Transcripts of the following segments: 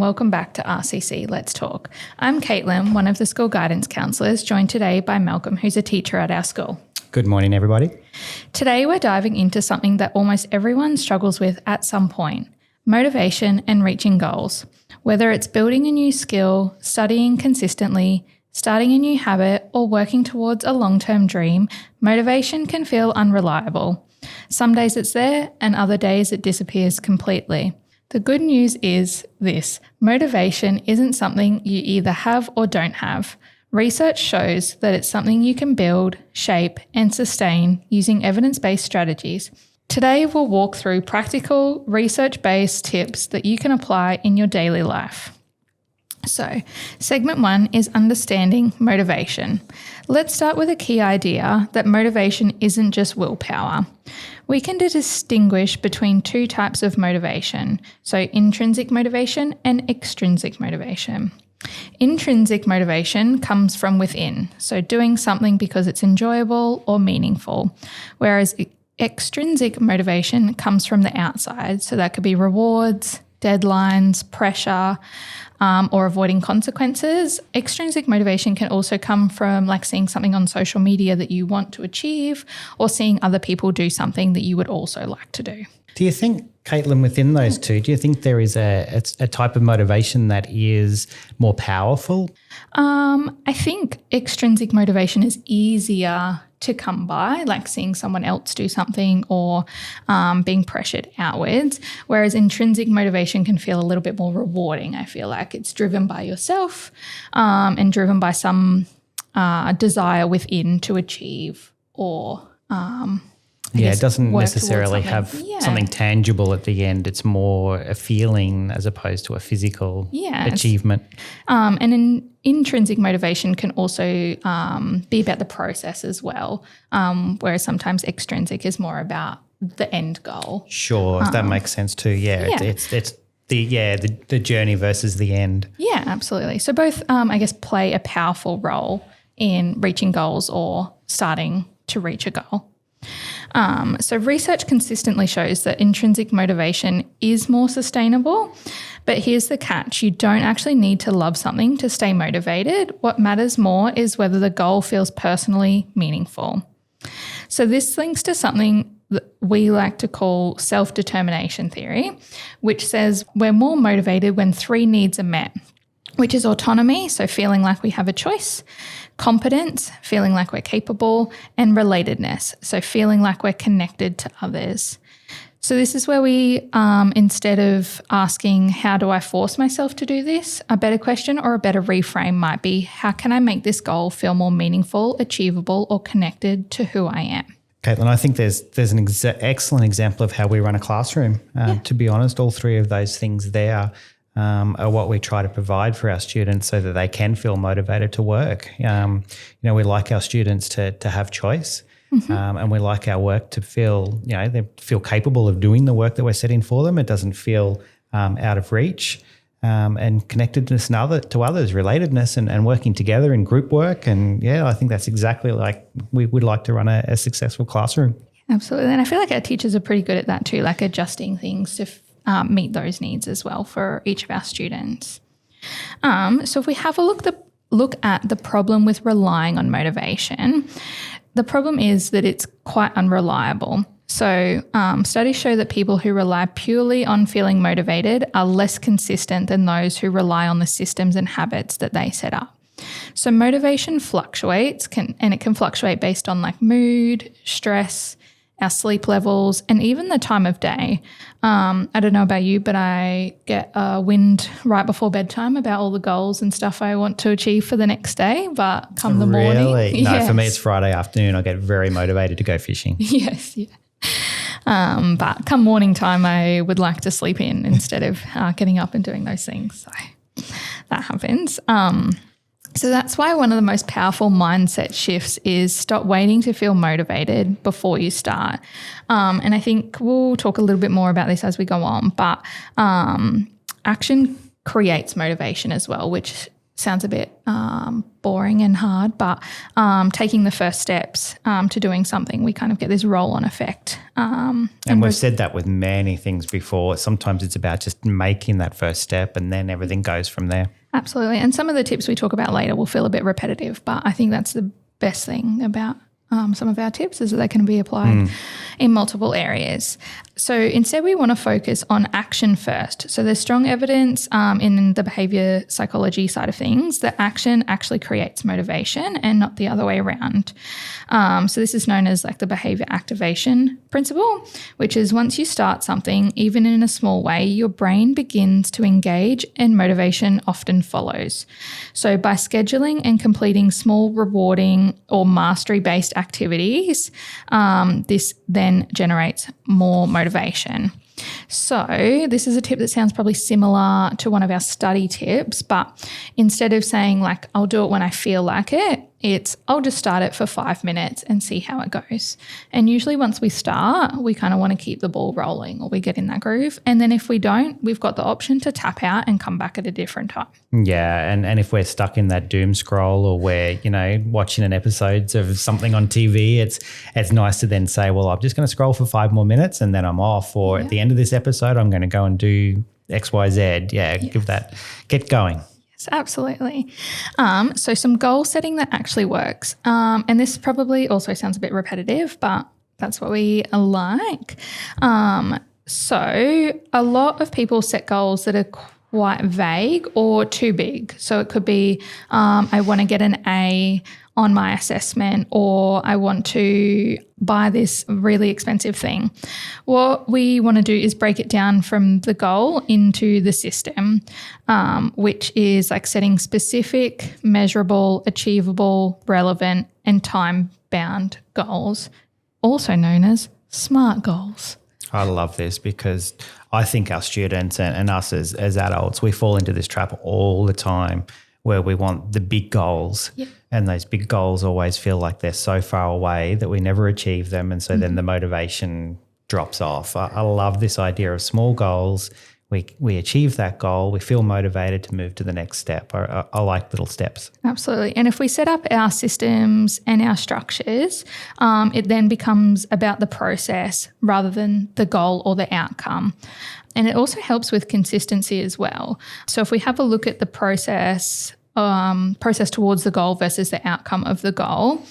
welcome back to RCC Let's Talk. I'm Kaitlyn, one of the school guidance counsellors, joined today by Malcolm, who's a teacher at our school. Good morning, everybody. Today we're diving into something that almost everyone struggles with at some point: motivation and reaching goals. Whether it's building a new skill, studying consistently, starting a new habit, or working towards a long-term dream, motivation can feel unreliable. Some days it's there and other days it disappears completely. The good news is this: motivation isn't something you either have or don't have. Research shows that it's something you can build, shape, and sustain using evidence-based strategies. Today, we'll walk through practical, research-based tips that you can apply in your daily life. So, segment 1 is understanding motivation. Let's start with a key idea that motivation isn't just willpower. We can distinguish between two types of motivation, so intrinsic motivation and extrinsic motivation. Intrinsic motivation comes from within, so doing something because it's enjoyable or meaningful, whereas extrinsic motivation comes from the outside, so that could be rewards, deadlines, pressure, or avoiding consequences. Extrinsic motivation can also come from like seeing something on social media that you want to achieve, or seeing other people do something that you would also like to do. Do you think, Kaitlyn, within those two, do you think there is a type of motivation that is more powerful? I think extrinsic motivation is easier to come by, like seeing someone else do something or being pressured outwards, whereas intrinsic motivation can feel a little bit more rewarding. I feel like it's driven by yourself and driven by some desire within to achieve or it doesn't necessarily have something tangible at the end. It's more a feeling as opposed to a physical achievement. And intrinsic motivation can also be about the process as well, whereas sometimes extrinsic is more about the end goal. Sure, that makes sense too. It's the journey versus the end. Yeah, absolutely. So both, I guess, play a powerful role in reaching goals or starting to reach a goal. So research consistently shows that intrinsic motivation is more sustainable, but here's the catch: you don't actually need to love something to stay motivated. What matters more is whether the goal feels personally meaningful. So this links to something that we like to call self-determination theory, which says we're more motivated when 3 needs are met, which is autonomy, so feeling like we have a choice, competence, feeling like we're capable, and relatedness, so feeling like we're connected to others. So this is where we, instead of asking, how do I force myself to do this, a better question or a better reframe might be, how can I make this goal feel more meaningful, achievable, or connected to who I am? Kaitlyn, I think there's an excellent example of how we run a classroom. To be honest, all 3 of those things there are what we try to provide for our students so that they can feel motivated to work. We like our students to have choice, and we like our work to feel, they feel capable of doing the work that we're setting for them. It doesn't feel out of reach, and connectedness to others, relatedness and working together in group work. And I think that's exactly like we would like to run a successful classroom. Absolutely. And I feel like our teachers are pretty good at that too, like adjusting things to meet those needs as well for each of our students. So if we have a look at the problem with relying on motivation, the problem is that it's quite unreliable. So studies show that people who rely purely on feeling motivated are less consistent than those who rely on the systems and habits that they set up. So motivation fluctuates, and it can fluctuate based on like mood, stress, our sleep levels, and even the time of day. I don't know about you, but I get a wind right before bedtime about all the goals and stuff I want to achieve for the next day. But come the morning. Really? No, for me it's Friday afternoon. I get very motivated to go fishing. Yes, yeah. But come morning time, I would like to sleep in instead of getting up and doing those things. So that happens. So that's why one of the most powerful mindset shifts is stop waiting to feel motivated before you start. And I think we'll talk a little bit more about this as we go on, but action creates motivation as well, which sounds a bit boring and hard, but taking the first steps to doing something, we kind of get this roll-on effect. And we've said that with many things before. Sometimes it's about just making that first step and then everything goes from there. Absolutely. And some of the tips we talk about later will feel a bit repetitive, but I think that's the best thing about some of our tips is that they can be applied in multiple areas. So instead we want to focus on action first. So there's strong evidence in the behaviour psychology side of things that action actually creates motivation and not the other way around. So this is known as like the behaviour activation principle, which is once you start something, even in a small way, your brain begins to engage and motivation often follows. So by scheduling and completing small rewarding or mastery-based activities, this then generates more motivation. So this is a tip that sounds probably similar to one of our study tips, but instead of saying like, I'll do it when I feel like it, it's I'll just start it for 5 minutes and see how it goes. And usually once we start, we kind of want to keep the ball rolling or we get in that groove. And then if we don't, we've got the option to tap out and come back at a different time. Yeah, and if we're stuck in that doom scroll or we're, watching an episode of something on TV, it's nice to then say, well, I'm just going to scroll for 5 more minutes and then I'm off. Or at the end of this episode, I'm going to go and do X, Y, Z. Yeah, get going. Absolutely. So some goal setting that actually works. And this probably also sounds a bit repetitive, but that's what we like. So a lot of people set goals that are quite vague or too big. So it could be I want to get an A on my assessment or I want to buy this really expensive thing. What we want to do is break it down from the goal into the system, which is like setting specific, measurable, achievable, relevant and time-bound goals, also known as SMART goals. I love this because I think our students and us as adults, we fall into this trap all the time where we want the big goals and those big goals always feel like they're so far away that we never achieve them. And so then the motivation drops off. I love this idea of small goals. We achieve that goal. We feel motivated to move to the next step. I like little steps. Absolutely. And if we set up our systems and our structures, it then becomes about the process rather than the goal or the outcome. And it also helps with consistency as well. So if we have a look at the process towards the goal versus the outcome of the goal,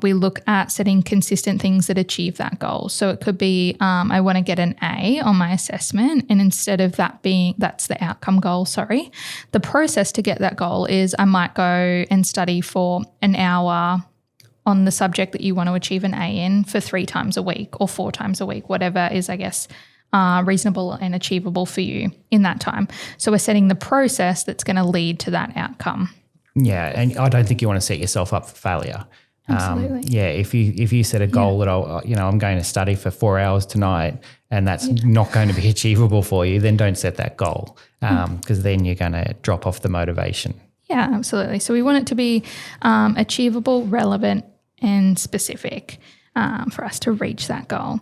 we look at setting consistent things that achieve that goal. So it could be I want to get an A on my assessment, and instead of that's the outcome goal, the process to get that goal is I might go and study for an hour on the subject that you want to achieve an A in for 3 times a week or 4 times a week, whatever is, I guess, reasonable and achievable for you in that time. So we're setting the process that's going to lead to that outcome. Yeah, and I don't think you want to set yourself up for failure. Absolutely. If you set a goal that I'm going to study for 4 hours tonight and that's not going to be achievable for you, then don't set that goal because then you're going to drop off the motivation. Yeah, absolutely. So we want it to be achievable, relevant and specific for us to reach that goal.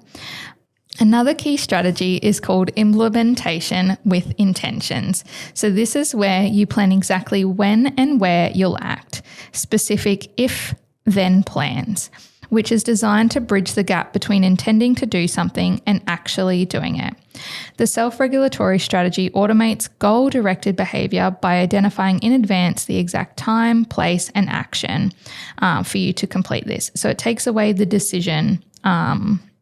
Another key strategy is called implementation with intentions. So this is where you plan exactly when and where you'll act, specific if-then plans, which is designed to bridge the gap between intending to do something and actually doing it. The self-regulatory strategy automates goal-directed behaviour by identifying in advance the exact time, place and action for you to complete this. So it takes away the decision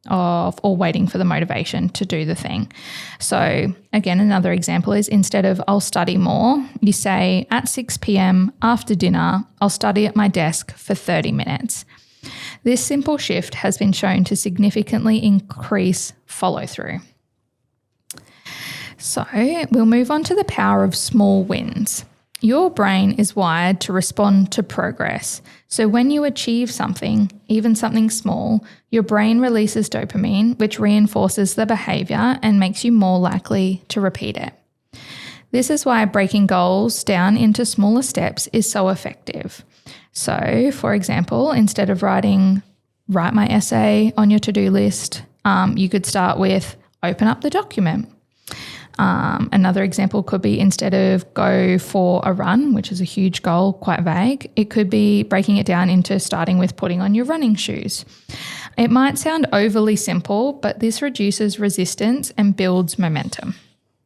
or waiting for the motivation to do the thing. So again, another example is instead of I'll study more, you say at 6 p.m. after dinner, I'll study at my desk for 30 minutes. This simple shift has been shown to significantly increase follow-through. So we'll move on to the power of small wins. Your brain is wired to respond to progress. So when you achieve something, even something small, your brain releases dopamine, which reinforces the behaviour and makes you more likely to repeat it. This is why breaking goals down into smaller steps is so effective. So, for example, instead of write my essay on your to-do list, you could start with open up the document. Another example could be instead of go for a run, which is a huge goal, quite vague, it could be breaking it down into starting with putting on your running shoes. It might sound overly simple, but this reduces resistance and builds momentum.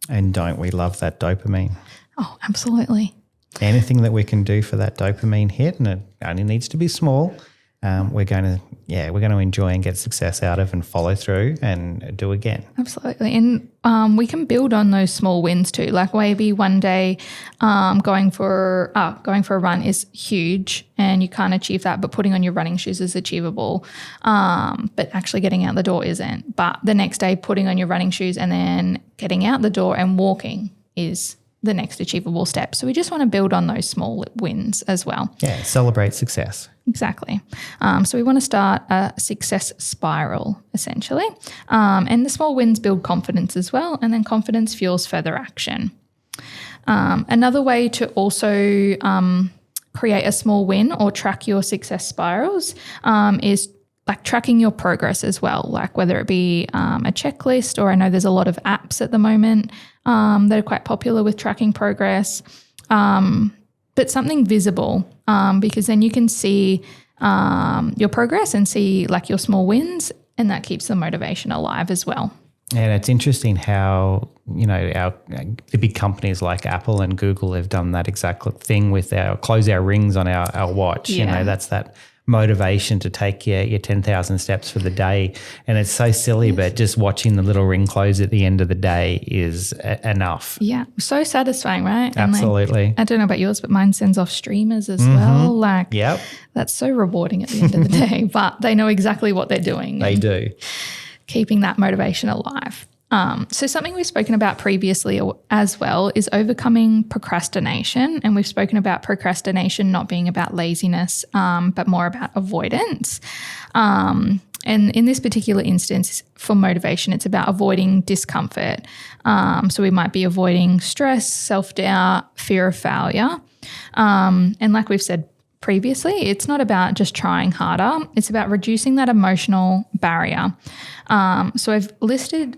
And don't we love that dopamine? Oh, absolutely. Anything that we can do for that dopamine hit, and it only needs to be small, we're going to enjoy and get success out of and follow through and do again. Absolutely. And we can build on those small wins too. Like maybe one day going for a run is huge and you can't achieve that, but putting on your running shoes is achievable. But actually getting out the door isn't. But the next day putting on your running shoes and then getting out the door and walking is the next achievable step. So we just want to build on those small wins as well. Yeah, celebrate success. Exactly. So we want to start a success spiral, essentially. And the small wins build confidence as well, and then confidence fuels further action. Another way to also create a small win or track your success spirals is like tracking your progress as well, like whether it be a checklist, or I know there's a lot of apps at the moment that are quite popular with tracking progress, but something visible, because then you can see your progress and see like your small wins, and that keeps the motivation alive as well. And it's interesting how, the big companies like Apple and Google have done that exact thing with close our rings on our watch. Yeah. That's that motivation to take your 10,000 steps for the day. And it's so silly, but just watching the little ring close at the end of the day is enough. Yeah. So satisfying, right? Absolutely. And I don't know about yours, but mine sends off streamers as well. Like, yep. That's so rewarding at the end of the day, but they know exactly what they're doing. They do. Keeping that motivation alive. So something we've spoken about previously as well is overcoming procrastination. And we've spoken about procrastination not being about laziness, but more about avoidance. And in this particular instance, for motivation, it's about avoiding discomfort. So we might be avoiding stress, self-doubt, fear of failure. And like we've said previously, it's not about just trying harder. It's about reducing that emotional barrier. So I've listed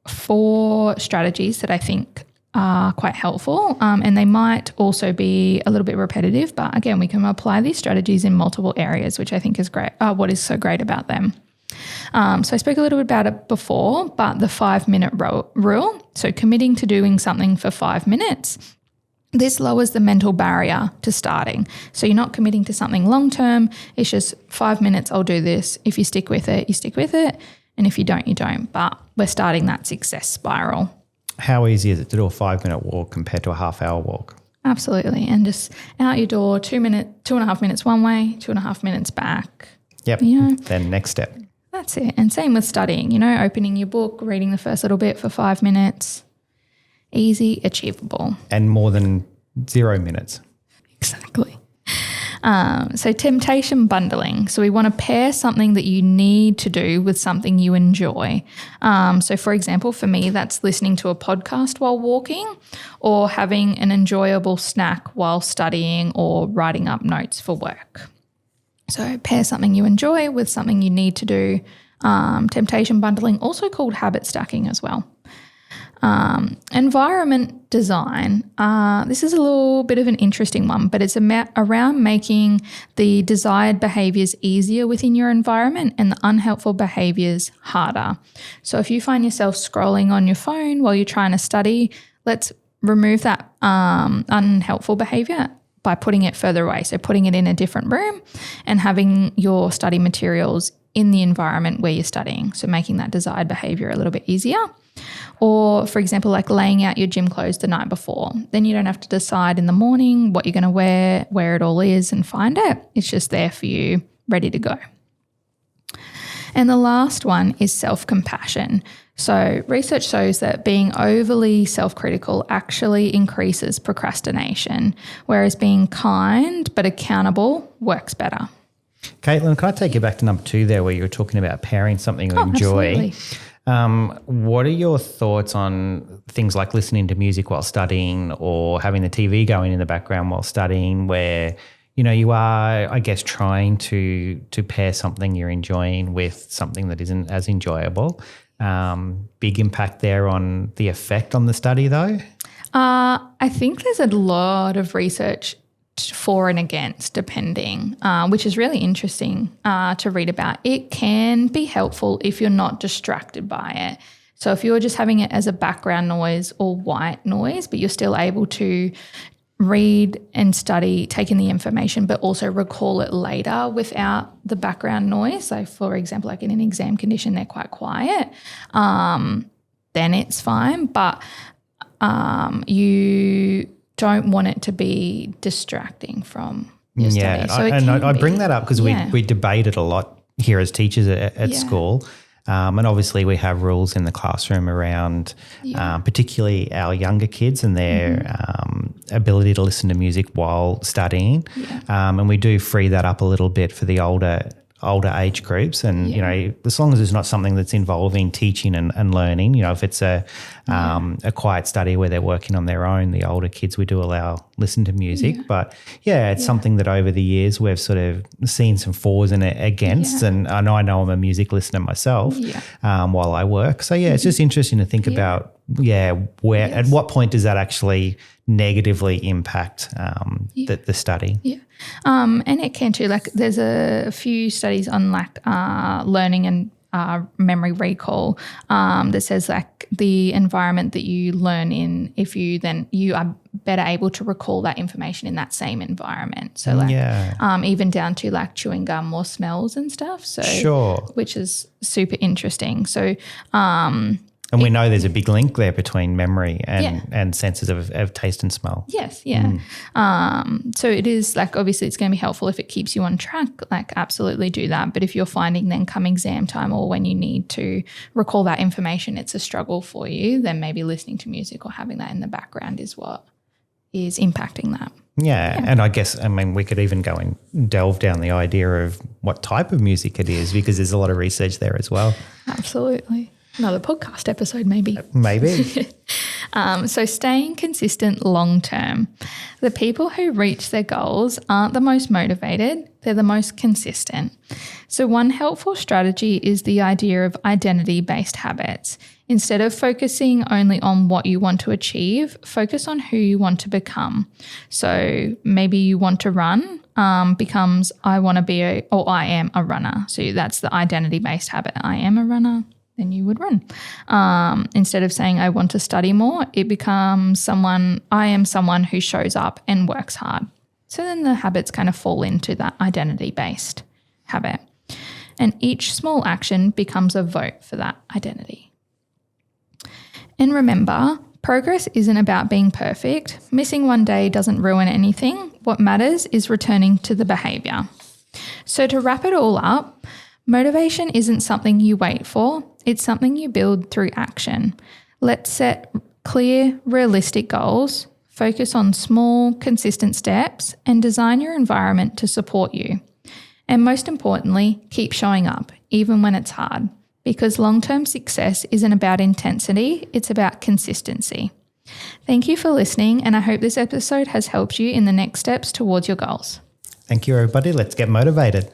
4 strategies that I think are quite helpful, and they might also be a little bit repetitive, but again, we can apply these strategies in multiple areas, which I think is great. What is so great about them. So I spoke a little bit about it before, but the 5-minute rule, so committing to doing something for 5 minutes, this lowers the mental barrier to starting. So you're not committing to something long-term. It's just 5 minutes, I'll do this. If you stick with it, you stick with it. And if you don't, you don't. But we're starting that success spiral. How easy is it to do a 5-minute walk compared to a half-hour walk? Absolutely. And just out your door, 2.5 minutes one way, 2.5 minutes back. Yep. Then next step. That's it. And same with studying, opening your book, reading the first little bit for 5 minutes. Easy, achievable. And more than 0 minutes. Exactly. So temptation bundling. So we want to pair something that you need to do with something you enjoy. So for example, for me, that's listening to a podcast while walking, or having an enjoyable snack while studying, or writing up notes for work. So pair something you enjoy with something you need to do. Temptation bundling, also called habit stacking as well. Environment design. This is a little bit of an interesting one, but it's around making the desired behaviours easier within your environment and the unhelpful behaviours harder. So if you find yourself scrolling on your phone while you're trying to study, let's remove that unhelpful behaviour by putting it further away. So putting it in a different room and having your study materials in the environment where you're studying. So making that desired behaviour a little bit easier. Or, for example, like laying out your gym clothes the night before. Then you don't have to decide in the morning what you're going to wear, where it all is, and find it. It's just there for you, ready to go. And the last one is self-compassion. So research shows that being overly self-critical actually increases procrastination, whereas being kind but accountable works better. Kaitlyn, can I take you back to number 2 there, where you were talking about pairing something you enjoy? Absolutely. What are your thoughts on things like listening to music while studying, or having the TV going in the background while studying, where, you are, I guess, trying to pair something you're enjoying with something that isn't as enjoyable? big impact there on the effect on the study though? I think there's a lot of research for and against, depending, which is really interesting to read about. It can be helpful if you're not distracted by it. So if you're just having it as a background noise or white noise, but you're still able to read and study, take in the information, but also recall it later without the background noise. So for example, like in an exam condition, they're quite quiet, then it's fine. But you don't want it to be distracting from your study. So I bring that up because we debate it a lot here as teachers at school. And obviously we have rules in the classroom around particularly our younger kids and their ability to listen to music while studying. And we do free that up a little bit for the older age groups. And, you know, as long as it's not something that's involving teaching and learning, you know, if it's a quiet study where they're working on their own, the older kids, we do listen to music. But it's something that over the years we've sort of seen some fors and against. And I know I'm a music listener myself while I work. So it's just interesting to think about where at what point does that actually negatively impact the study. And it can too. Like there's a few studies on like learning and memory recall that says like the environment that you learn in, if you are better able to recall that information in that same environment. So like even down to like chewing gum or smells and stuff. So which is super interesting. So and we know there's a big link there between memory and senses of taste and smell. Yes, so it is like obviously it's going to be helpful if it keeps you on track, like absolutely do that. But if you're finding then come exam time or when you need to recall that information, it's a struggle for you, then maybe listening to music or having that in the background is what is impacting that. Yeah, and I guess, I mean, we could even go and delve down the idea of what type of music it is because there's a lot of research there as well. Absolutely. Another podcast episode maybe. Maybe. So staying consistent long term. The people who reach their goals aren't the most motivated, they're the most consistent. So one helpful strategy is the idea of identity-based habits. Instead of focusing only on what you want to achieve, focus on who you want to become. So maybe you want to run becomes I want to be or I am a runner. So that's the identity-based habit. I am a runner. Then you would run. Instead of saying I want to study more, it becomes I am someone who shows up and works hard. So then the habits kind of fall into that identity-based habit. And each small action becomes a vote for that identity. And remember, progress isn't about being perfect. Missing one day doesn't ruin anything. What matters is returning to the behaviour. So to wrap it all up, motivation isn't something you wait for. It's something you build through action. Let's set clear, realistic goals, focus on small, consistent steps, and design your environment to support you. And most importantly, keep showing up, even when it's hard, because long-term success isn't about intensity, it's about consistency. Thank you for listening, and I hope this episode has helped you in the next steps towards your goals. Thank you, everybody. Let's get motivated.